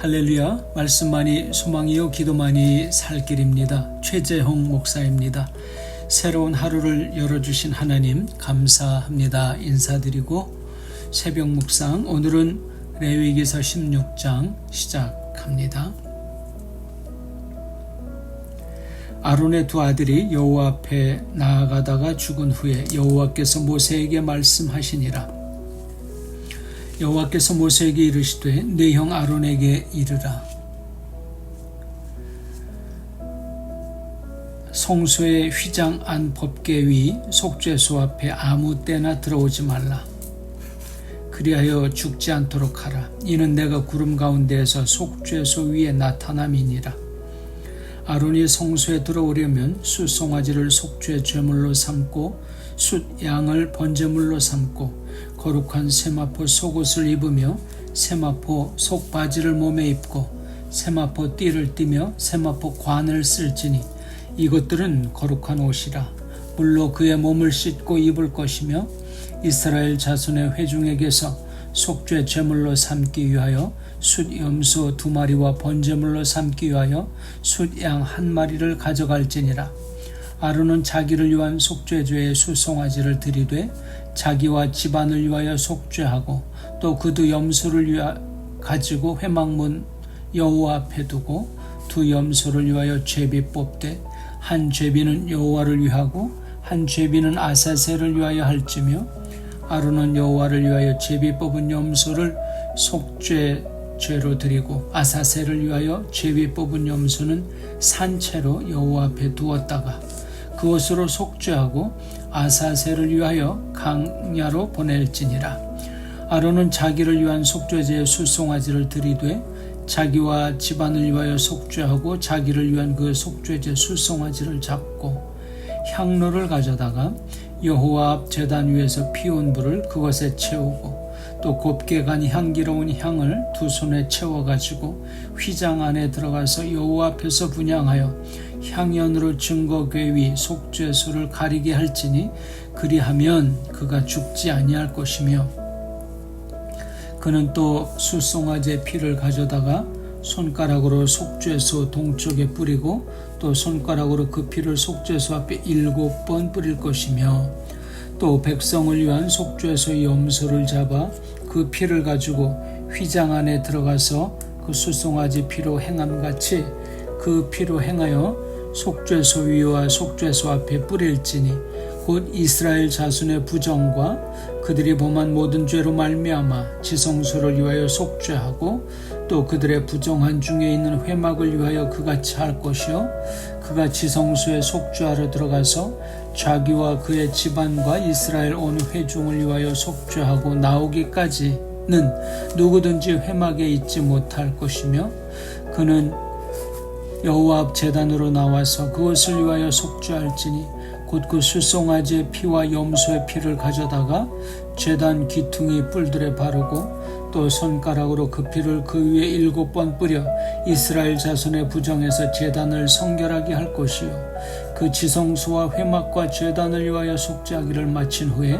할렐루야, 말씀만이 소망이요 기도만이 살 길입니다. 최재홍 목사입니다. 새로운 하루를 열어주신 하나님 감사합니다. 인사드리고 새벽 묵상, 오늘은 레위기서 16장 시작합니다. 아론의 두 아들이 여호와 앞에 나아가다가 죽은 후에 여호와께서 모세에게 말씀하시니라. 여호와께서 모세에게 이르시되 네 형 아론에게 이르라. 성소의 휘장 안 법궤 위 속죄소 앞에 아무 때나 들어오지 말라. 그리하여 죽지 않도록 하라. 이는 내가 구름 가운데에서 속죄소 위에 나타남이니라. 아론이 성소에 들어오려면 숫송아지를 속죄 제물로 삼고 숫 양을 번제물로 삼고 거룩한 세마포 속옷을 입으며 세마포 속바지를 몸에 입고 세마포 띠를 띠며 세마포 관을 쓸지니 이것들은 거룩한 옷이라. 물로 그의 몸을 씻고 입을 것이며 이스라엘 자손의 회중에게서 속죄 제물로 삼기 위하여 숫 염소 2마리와 번제물로 삼기 위하여 숫 양 1마리를 가져갈지니라. 아론은 자기를 위한 속죄죄의 숫송아지를 드리되 자기와 집안을 위하여 속죄하고 또 그 두 염소를 가지고 회막문 여호와 앞에 두고 두 염소를 위하여 제비 뽑되 한 제비는 여호와를 위하고 한 제비는 아사셀을 위하여 할지며 아론은 여호와를 위하여 제비 뽑은 염소를 속죄죄로 드리고 아사셀을 위하여 제비 뽑은 염소는 산채로 여호와 앞에 두었다가 그것으로 속죄하고 아사셀을 위하여 강야로 보낼지니라. 아론은 자기를 위한 속죄제의 숫송아지를 드리되 자기와 집안을 위하여 속죄하고 자기를 위한 그 속죄제 숫송아지를 잡고 향로를 가져다가 여호와 앞 제단 위에서 피운 불을 그것에 채우고 또 곱게 간 향기로운 향을 두 손에 채워가지고 휘장 안에 들어가서 여호와 앞에서 분향하여 향연으로 증거궤 위 속죄소를 가리게 할지니 그리하면 그가 죽지 아니할 것이며 그는 또 숫송아지의 피를 가져다가 손가락으로 속죄소 동쪽에 뿌리고 또 손가락으로 그 피를 속죄소 앞에 7번 뿌릴 것이며 또 백성을 위한 속죄소의 염소를 잡아 그 피를 가지고 휘장 안에 들어가서 그 숫송아지 피로 행함같이 그 피로 행하여 속죄소 위와 속죄소 앞에 뿌릴지니 곧 이스라엘 자손의 부정과 그들이 범한 모든 죄로 말미암아 지성소를 위하여 속죄하고 또 그들의 부정한 중에 있는 회막을 위하여 그같이 할 것이요 그가 지성소에 속죄하러 들어가서 자기와 그의 집안과 이스라엘 온 회중을 위하여 속죄하고 나오기까지는 누구든지 회막에 있지 못할 것이며 그는 여호와 앞 제단으로 나와서 그것을 위하여 속죄할지니 곧 그 숫송아지의 피와 염소의 피를 가져다가 제단 기퉁이 뿔들에 바르고 또 손가락으로 그 피를 그 위에 7번 뿌려 이스라엘 자손의 부정에서 제단을 성결하게 할 것이요 그 지성소와 회막과 제단을 위하여 속죄하기를 마친 후에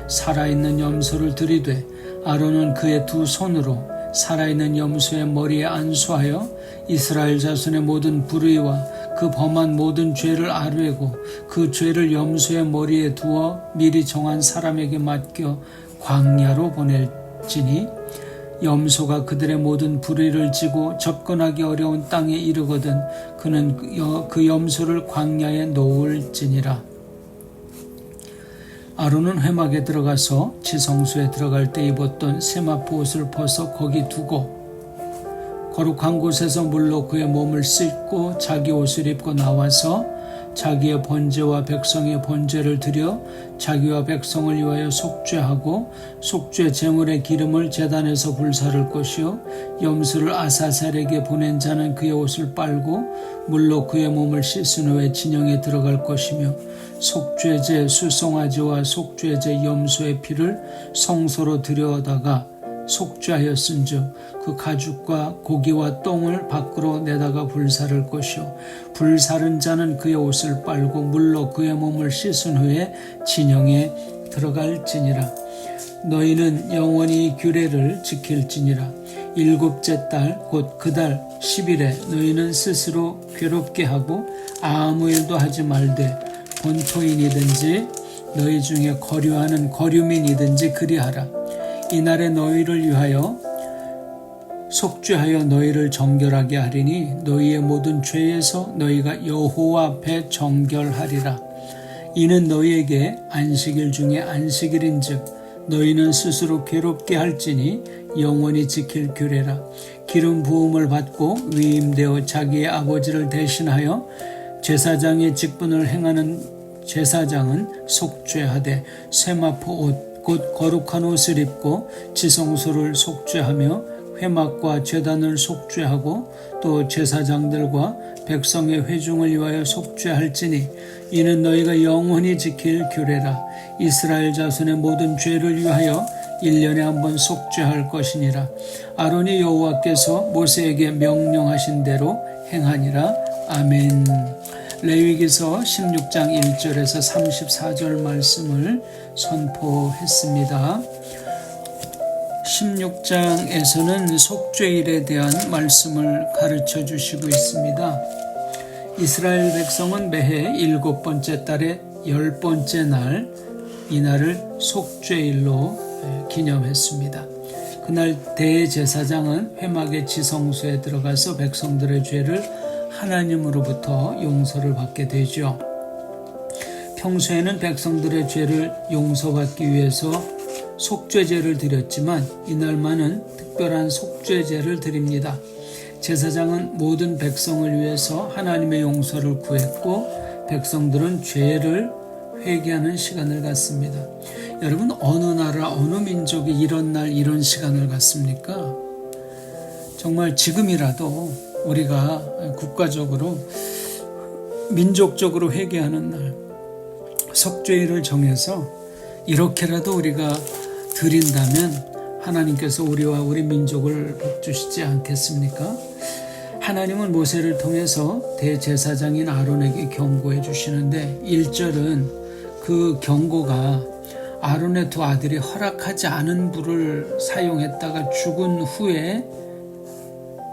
살아있는 염소를 들이되 아론은 그의 두 손으로 살아있는 염소의 머리에 안수하여 이스라엘 자손의 모든 불의와 그 범한 모든 죄를 아뢰고 그 죄를 염소의 머리에 두어 미리 정한 사람에게 맡겨 광야로 보낼지니 염소가 그들의 모든 불의를 지고 접근하기 어려운 땅에 이르거든 그는 그 염소를 광야에 놓을지니라. 아론은 회막에 들어가서 지성소에 들어갈 때 입었던 세마포 옷을 벗어 거기 두고 거룩한 곳에서 물로 그의 몸을 씻고 자기 옷을 입고 나와서 자기의 번제와 백성의 번제를 드려 자기와 백성을 위하여 속죄하고 속죄 제물의 기름을 제단에서 불사를 것이요 염소를 아사셀에게 보낸 자는 그의 옷을 빨고 물로 그의 몸을 씻은 후에 진영에 들어갈 것이며 속죄제 숫송아지와 속죄제 염소의 피를 성소로 들여다가 속죄하였은즉 그 가죽과 고기와 똥을 밖으로 내다가 불사를 것이요 불사른 자는 그의 옷을 빨고 물로 그의 몸을 씻은 후에 진영에 들어갈지니라. 너희는 영원히 규례를 지킬지니라. 일곱째 달 곧 그 달 10일에 너희는 스스로 괴롭게 하고 아무 일도 하지 말되 본토인이든지 너희 중에 거류하는 거류민이든지 그리하라. 이날에 너희를 위하여 속죄하여 너희를 정결하게 하리니 너희의 모든 죄에서 너희가 여호와 앞에 정결하리라. 이는 너희에게 안식일 중에 안식일인즉 너희는 스스로 괴롭게 할지니 영원히 지킬 규례라. 기름 부음을 받고 위임되어 자기의 아버지를 대신하여 제사장의 직분을 행하는 제사장은 속죄하되 세마포 옷 곧 거룩한 옷을 입고 지성소를 속죄하며 회막과 제단을 속죄하고 또 제사장들과 백성의 회중을 위하여 속죄할지니 이는 너희가 영원히 지킬 규례라. 이스라엘 자손의 모든 죄를 위하여 1년에 한 번 속죄할 것이니라. 아론이 여호와께서 모세에게 명령하신 대로 행하니라. 아멘. 레위기서 16장 1절에서 34절 말씀을 선포했습니다. 16장에서는 속죄일에 대한 말씀을 가르쳐 주시고 있습니다. 이스라엘 백성은 매해 7번째 달의 10번째 날, 이날을 속죄일로 기념했습니다. 그날 대제사장은 회막의 지성소에 들어가서 백성들의 죄를 하나님으로부터 용서를 받게 되죠. 평소에는 백성들의 죄를 용서받기 위해서 속죄제를 드렸지만 이날만은 특별한 속죄제를 드립니다. 제사장은 모든 백성을 위해서 하나님의 용서를 구했고 백성들은 죄를 회개하는 시간을 갖습니다. 여러분, 어느 나라 어느 민족이 이런 날 이런 시간을 갖습니까? 정말 지금이라도 우리가 국가적으로 민족적으로 회개하는 날 속죄일을 정해서 이렇게라도 우리가 드린다면 하나님께서 우리와 우리 민족을 복주시지 않겠습니까? 하나님은 모세를 통해서 대제사장인 아론에게 경고해 주시는데 1절은 그 경고가 아론의 두 아들이 허락하지 않은 불을 사용했다가 죽은 후에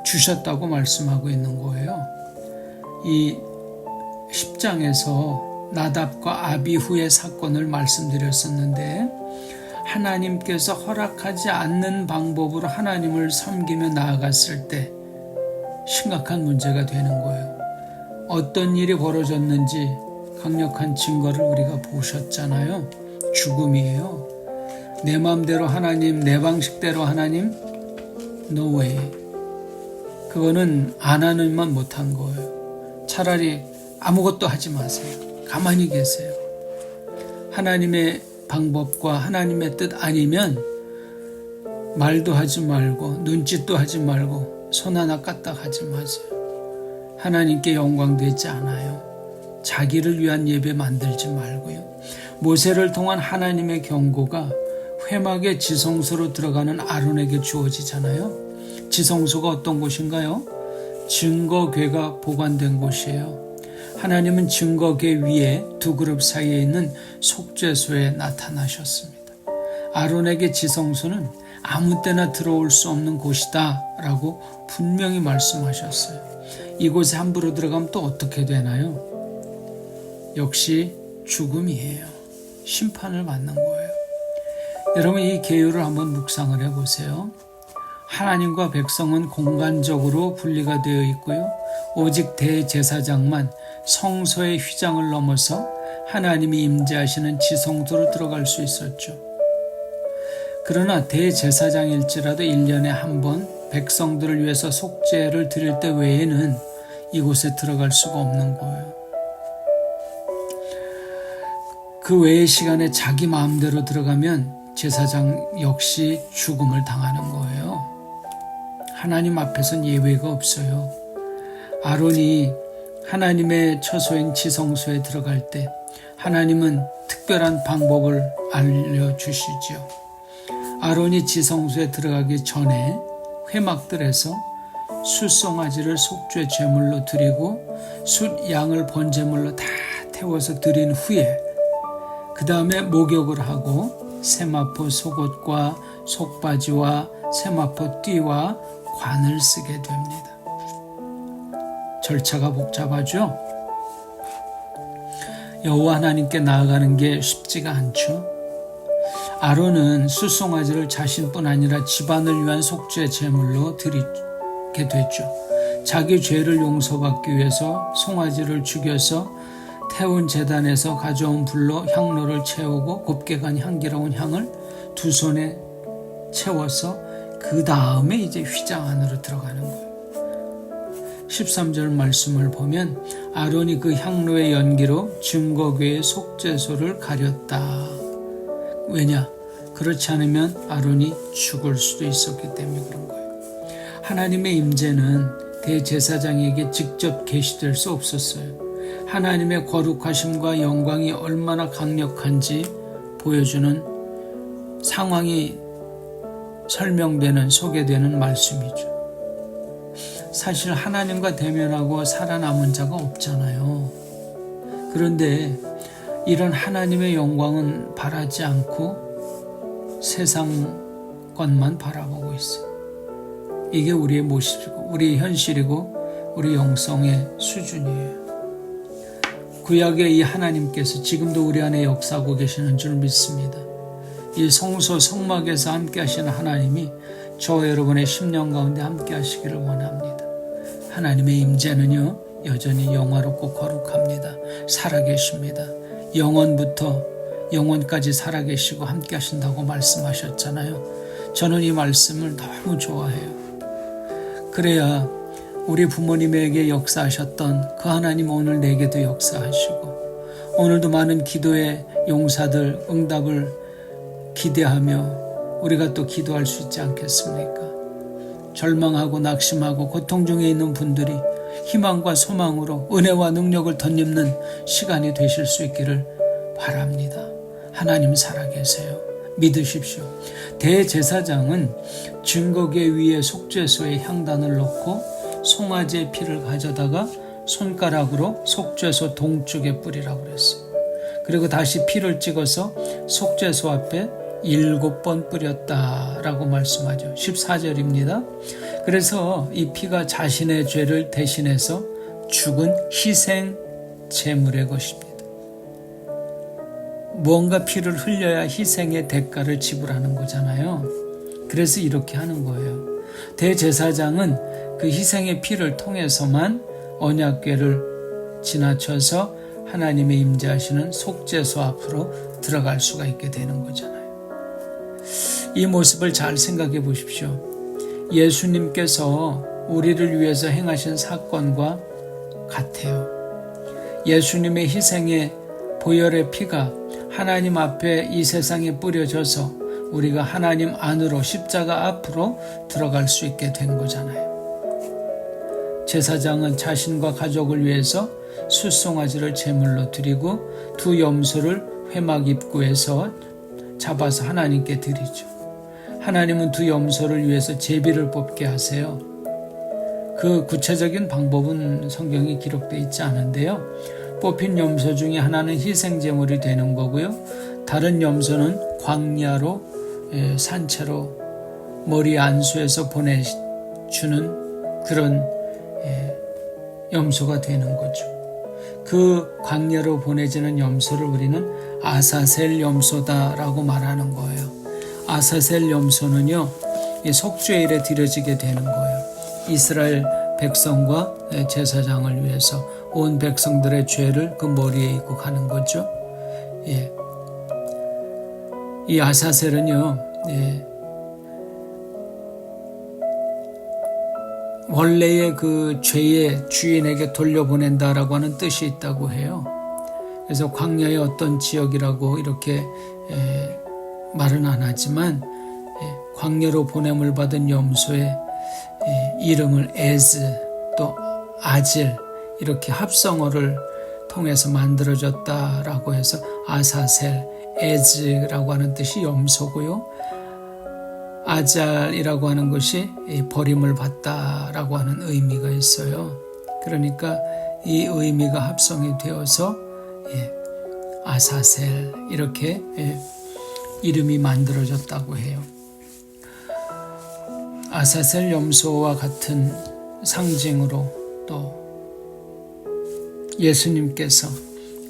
주셨다고 말씀하고 있는 거예요. 이 10장에서 나답과 아비후의 사건을 말씀드렸었는데 하나님께서 허락하지 않는 방법으로 하나님을 섬기며 나아갔을 때 심각한 문제가 되는 거예요. 어떤 일이 벌어졌는지 강력한 증거를 우리가 보셨잖아요. 죽음이에요. 내 마음대로 하나님, 내 방식대로 하나님, no way. 그거는 안 하는만 못한 거예요. 차라리 아무것도 하지 마세요. 가만히 계세요. 하나님의 방법과 하나님의 뜻 아니면 말도 하지 말고 눈짓도 하지 말고 손 하나 까딱 하지 마세요. 하나님께 영광 되지 않아요. 자기를 위한 예배 만들지 말고요. 모세를 통한 하나님의 경고가 회막의 지성소로 들어가는 아론에게 주어지잖아요. 지성소가 어떤 곳인가요? 증거궤가 보관된 곳이에요. 하나님은 증거궤 위에 두 그룹 사이에 있는 속죄소에 나타나셨습니다. 아론에게 지성소는 아무 때나 들어올 수 없는 곳이다 라고 분명히 말씀하셨어요. 이곳에 함부로 들어가면 또 어떻게 되나요? 역시 죽음이에요. 심판을 받는 거예요. 여러분, 이 계율을 한번 묵상을 해보세요. 하나님과 백성은 공간적으로 분리가 되어 있고요. 오직 대제사장만 성소의 휘장을 넘어서 하나님이 임재하시는 지성소로 들어갈 수 있었죠. 그러나 대제사장일지라도 1년에 한 번 백성들을 위해서 속죄를 드릴 때 외에는 이곳에 들어갈 수가 없는 거예요. 그 외의 시간에 자기 마음대로 들어가면 제사장 역시 죽음을 당하는 거예요. 하나님 앞에선 예외가 없어요. 아론이 하나님의 처소인 지성소에 들어갈 때 하나님은 특별한 방법을 알려주시죠. 아론이 지성소에 들어가기 전에 회막들에서 숫송아지를 속죄 제물로 드리고 숫 양을 번제물로 다 태워서 드린 후에 그 다음에 목욕을 하고 세마포 속옷과 속바지와 세마포 띠와 관을 쓰게 됩니다. 절차가 복잡하죠? 여호와 하나님께 나아가는 게 쉽지가 않죠. 아론은 숫송아지를 자신뿐 아니라 집안을 위한 속죄 제물로 드리게 됐죠. 자기 죄를 용서받기 위해서 송아지를 죽여서 태운 제단에서 가져온 불로 향로를 채우고 곱게 간 향기로운 향을 두 손에 채워서 그 다음에 이제 휘장 안으로 들어가는 거예요. 13절 말씀을 보면 아론이 그 향로의 연기로 증거궤의 속죄소를 가렸다. 왜냐? 그렇지 않으면 아론이 죽을 수도 있었기 때문에 그런 거예요. 하나님의 임재는 대제사장에게 직접 계시될 수 없었어요. 하나님의 거룩하심과 영광이 얼마나 강력한지 보여주는 상황이 설명되는, 소개되는 말씀이죠. 사실 하나님과 대면하고 살아남은 자가 없잖아요. 그런데 이런 하나님의 영광은 바라지 않고 세상 것만 바라보고 있어요. 이게 우리의 모습이고 우리의 현실이고 우리 영성의 수준이에요. 구약의 이 하나님께서 지금도 우리 안에 역사하고 계시는 줄 믿습니다. 이 성소 성막에서 함께 하시는 하나님이 저와 여러분의 10년 가운데 함께 하시기를 원합니다. 하나님의 임재는요 여전히 영화롭고 거룩합니다. 살아계십니다. 영원부터 영원까지 살아계시고 함께 하신다고 말씀하셨잖아요. 저는 이 말씀을 너무 좋아해요. 그래야 우리 부모님에게 역사하셨던 그 하나님 오늘 내게도 역사하시고 오늘도 많은 기도의 용사들 응답을 기대하며 우리가 또 기도할 수 있지 않겠습니까? 절망하고 낙심하고 고통 중에 있는 분들이 희망과 소망으로 은혜와 능력을 덧입는 시간이 되실 수 있기를 바랍니다. 하나님 살아계세요. 믿으십시오. 대제사장은 증거궤 위에 속죄소에 향단을 놓고 송아지의 피를 가져다가 손가락으로 속죄소 동쪽에 뿌리라고 그랬어요. 그리고 다시 피를 찍어서 속죄소 앞에 7번 뿌렸다라고 말씀하죠. 14절입니다. 그래서 이 피가 자신의 죄를 대신해서 죽은 희생 제물의 것입니다. 무언가 피를 흘려야 희생의 대가를 지불하는 거잖아요. 그래서 이렇게 하는 거예요. 대제사장은 그 희생의 피를 통해서만 언약궤를 지나쳐서 하나님의 임재하시는 속죄소 앞으로 들어갈 수가 있게 되는 거잖아요. 이 모습을 잘 생각해 보십시오. 예수님께서 우리를 위해서 행하신 사건과 같아요. 예수님의 희생의 보혈의 피가 하나님 앞에 이 세상에 뿌려져서 우리가 하나님 안으로 십자가 앞으로 들어갈 수 있게 된 거잖아요. 제사장은 자신과 가족을 위해서 숫송아지를 제물로 드리고 두 염소를 회막 입구에서 잡아서 하나님께 드리죠. 하나님은 두 염소를 위해서 제비를 뽑게 하세요. 그 구체적인 방법은 성경에 기록되어 있지 않은데요. 뽑힌 염소 중에 하나는 희생제물이 되는 거고요. 다른 염소는 광야로 산채로 머리 안수해서 보내주는 그런 염소가 되는 거죠. 그 광야로 보내지는 염소를 우리는 아사셀 염소다라고 말하는 거예요. 아사셀 염소는요, 속죄일에 드려지게 되는 거예요. 이스라엘 백성과 제사장을 위해서 온 백성들의 죄를 그 머리에 입고 가는 거죠. 예. 이 아사셀은요, 원래의 그 죄의 주인에게 돌려보낸다라고 하는 뜻이 있다고 해요. 그래서 광야의 어떤 지역이라고 이렇게 말은 안 하지만 광야로 보냄을 받은 염소의 이름을 에즈 또 아질 이렇게 합성어를 통해서 만들어졌다라고 해서 아사셀, 에즈라고 하는 뜻이 염소고요. 아잘이라고 하는 것이 버림을 받다라고 하는 의미가 있어요. 그러니까 이 의미가 합성이 되어서 아사셀 이렇게 이름이 만들어졌다고 해요. 아사셀 염소와 같은 상징으로 또 예수님께서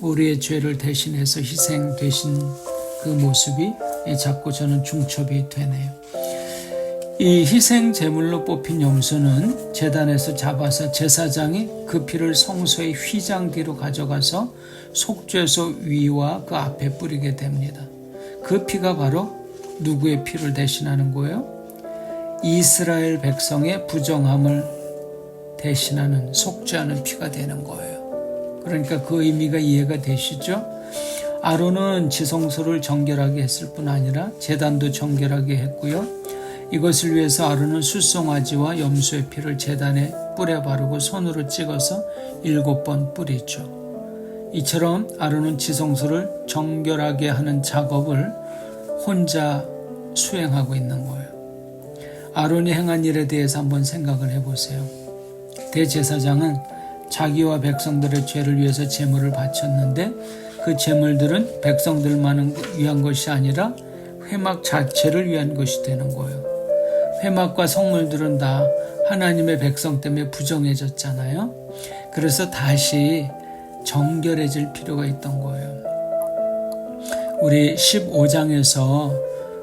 우리의 죄를 대신해서 희생되신 그 모습이 자꾸 저는 중첩이 되네요. 이 희생 제물로 뽑힌 염소는 제단에서 잡아서 제사장이 그 피를 성소의 휘장 뒤로 가져가서 속죄소 위와 그 앞에 뿌리게 됩니다. 그 피가 바로 누구의 피를 대신하는 거예요? 이스라엘 백성의 부정함을 대신하는 속죄하는 피가 되는 거예요. 그러니까 그 의미가 이해가 되시죠? 아론은 지성소를 정결하게 했을 뿐 아니라 제단도 정결하게 했고요. 이것을 위해서 아론은 숫송아지와 염소의 피를 제단에 뿔에 바르고 손으로 찍어서 7번 뿌리죠. 이처럼 아론은 지성소를 정결하게 하는 작업을 혼자 수행하고 있는 거예요. 아론이 행한 일에 대해서 한번 생각을 해보세요. 대제사장은 자기와 백성들의 죄를 위해서 제물을 바쳤는데 그 제물들은 백성들만 위한 것이 아니라 회막 자체를 위한 것이 되는 거예요. 회막과 성물들은 다 하나님의 백성 때문에 부정해졌잖아요. 그래서 다시 정결해질 필요가 있던 거예요. 우리 15장에서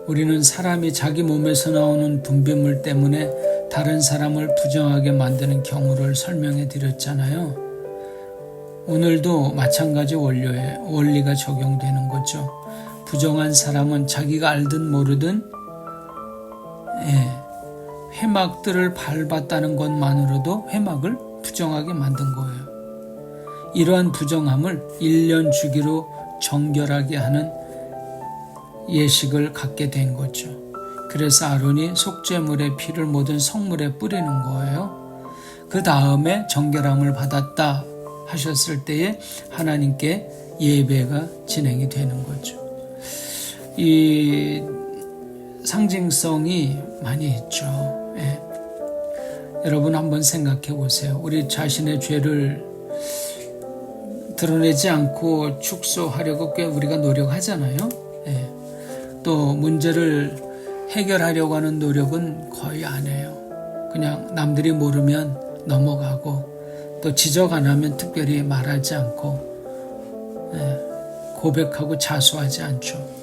우리는 사람이 자기 몸에서 나오는 분비물 때문에 다른 사람을 부정하게 만드는 경우를 설명해 드렸잖아요. 오늘도 마찬가지 원리가 적용되는 거죠. 부정한 사람은 자기가 알든 모르든 회막들을 밟았다는 것만으로도 회막을 부정하게 만든 거예요. 이러한 부정함을 1년 주기로 정결하게 하는 예식을 갖게 된 거죠. 그래서 아론이 속죄물의 피를 모든 성물에 뿌리는 거예요. 그 다음에 정결함을 받았다 하셨을 때에 하나님께 예배가 진행이 되는 거죠. 이 상징성이 많이 있죠. 여러분 한번 생각해 보세요. 우리 자신의 죄를 드러내지 않고 축소하려고 꽤 우리가 노력하잖아요. 또 문제를 해결하려고 하는 노력은 거의 안 해요. 그냥 남들이 모르면 넘어가고 또 지적 안 하면 특별히 말하지 않고 고백하고 자수하지 않죠.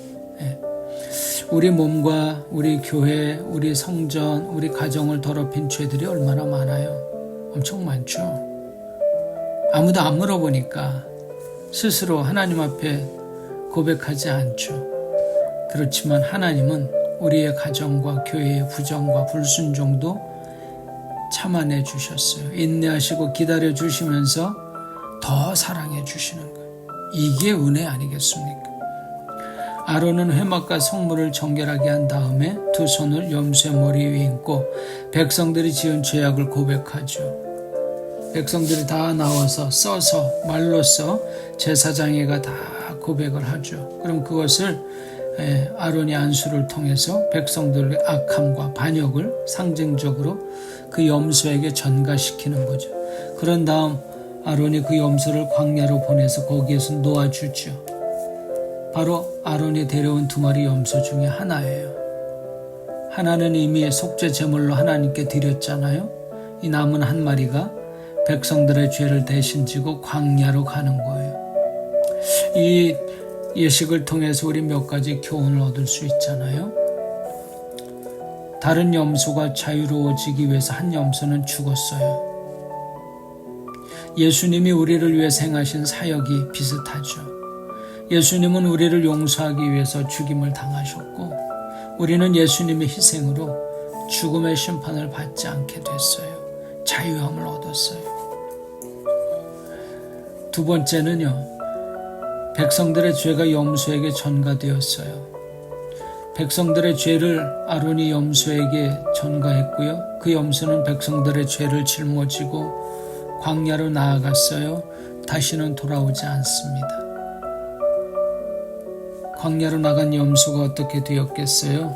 우리 몸과 우리 교회, 우리 성전, 우리 가정을 더럽힌 죄들이 얼마나 많아요. 엄청 많죠. 아무도 안 물어보니까 스스로 하나님 앞에 고백하지 않죠. 그렇지만 하나님은 우리의 가정과 교회의 부정과 불순종도 참아내 주셨어요. 인내하시고 기다려 주시면서 더 사랑해 주시는 거예요. 이게 은혜 아니겠습니까? 아론은 회막과 성물을 정결하게 한 다음에 두 손을 염소의 머리 위에 얹고 백성들이 지은 죄악을 고백하죠. 백성들이 다 나와서 써서 말로써 제사장회가 다 고백을 하죠. 그럼 그것을 아론이 안수를 통해서 백성들의 악함과 반역을 상징적으로 그 염소에게 전가시키는 거죠. 그런 다음 아론이 그 염소를 광야로 보내서 거기에서 놓아주죠. 바로 아론이 데려온 2마리 염소 중에 하나예요. 하나는 이미 속죄 제물로 하나님께 드렸잖아요. 이 남은 1마리가 백성들의 죄를 대신 지고 광야로 가는 거예요. 이 예식을 통해서 우리 몇 가지 교훈을 얻을 수 있잖아요. 다른 염소가 자유로워지기 위해서 한 염소는 죽었어요. 예수님이 우리를 위해서 행하신 사역이 비슷하죠. 예수님은 우리를 용서하기 위해서 죽임을 당하셨고 우리는 예수님의 희생으로 죽음의 심판을 받지 않게 됐어요. 자유함을 얻었어요. 두 번째는요. 백성들의 죄가 염소에게 전가되었어요. 백성들의 죄를 아론이 염소에게 전가했고요. 그 염소는 백성들의 죄를 짊어지고 광야로 나아갔어요. 다시는 돌아오지 않습니다. 광야로 나간 염소가 어떻게 되었겠어요?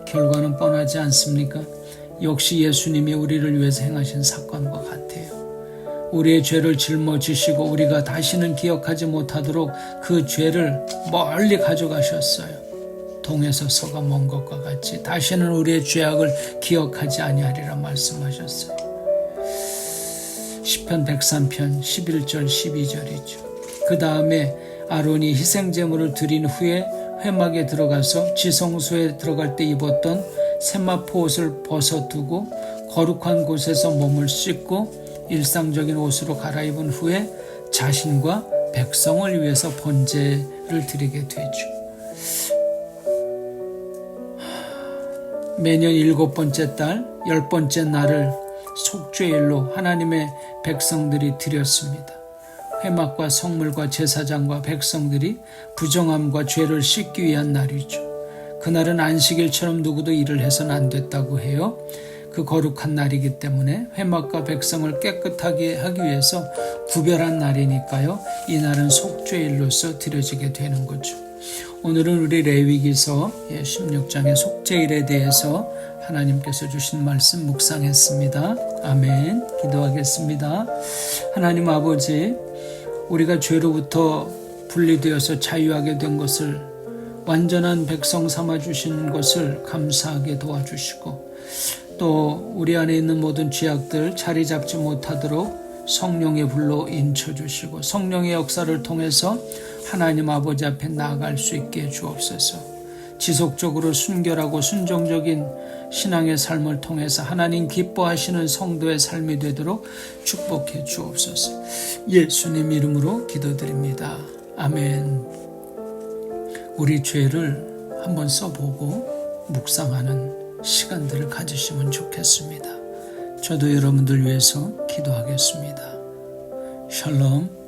결과는 뻔하지 않습니까? 역시 예수님이 우리를 위해서 행하신 사건과 같아요. 우리의 죄를 짊어지시고 우리가 다시는 기억하지 못하도록 그 죄를 멀리 가져가셨어요. 동에서 서가 먼 것과 같이 다시는 우리의 죄악을 기억하지 아니하리라 말씀하셨어요. 시편 103편 11절 12절이죠. 그 다음에 아론이 희생제물을 드린 후에 회막에 들어가서 지성소에 들어갈 때 입었던 세마포 옷을 벗어두고 거룩한 곳에서 몸을 씻고 일상적인 옷으로 갈아입은 후에 자신과 백성을 위해서 번제를 드리게 되죠. 매년 7번째 달 10번째 날을 속죄일로 하나님의 백성들이 드렸습니다. 회막과 성물과 제사장과 백성들이 부정함과 죄를 씻기 위한 날이죠. 그날은 안식일처럼 누구도 일을 해서는 안 됐다고 해요. 그 거룩한 날이기 때문에 회막과 백성을 깨끗하게 하기 위해서 구별한 날이니까요. 이 날은 속죄일로서 드려지게 되는 거죠. 오늘은 우리 레위기서 16장의 속죄일에 대해서 하나님께서 주신 말씀 묵상했습니다. 아멘. 기도하겠습니다. 하나님 아버지, 우리가 죄로부터 분리되어서 자유하게 된 것을 완전한 백성 삼아 주신 것을 감사하게 도와주시고 또 우리 안에 있는 모든 죄악들 자리 잡지 못하도록 성령의 불로 인쳐주시고 성령의 역사를 통해서 하나님 아버지 앞에 나아갈 수 있게 주옵소서. 지속적으로 순결하고 순종적인 신앙의 삶을 통해서 하나님 기뻐하시는 성도의 삶이 되도록 축복해 주옵소서. 예수님 이름으로 기도드립니다. 아멘. 우리 죄를 한번 써보고 묵상하는 시간들을 가지시면 좋겠습니다. 저도 여러분들 위해서 기도하겠습니다. 샬롬.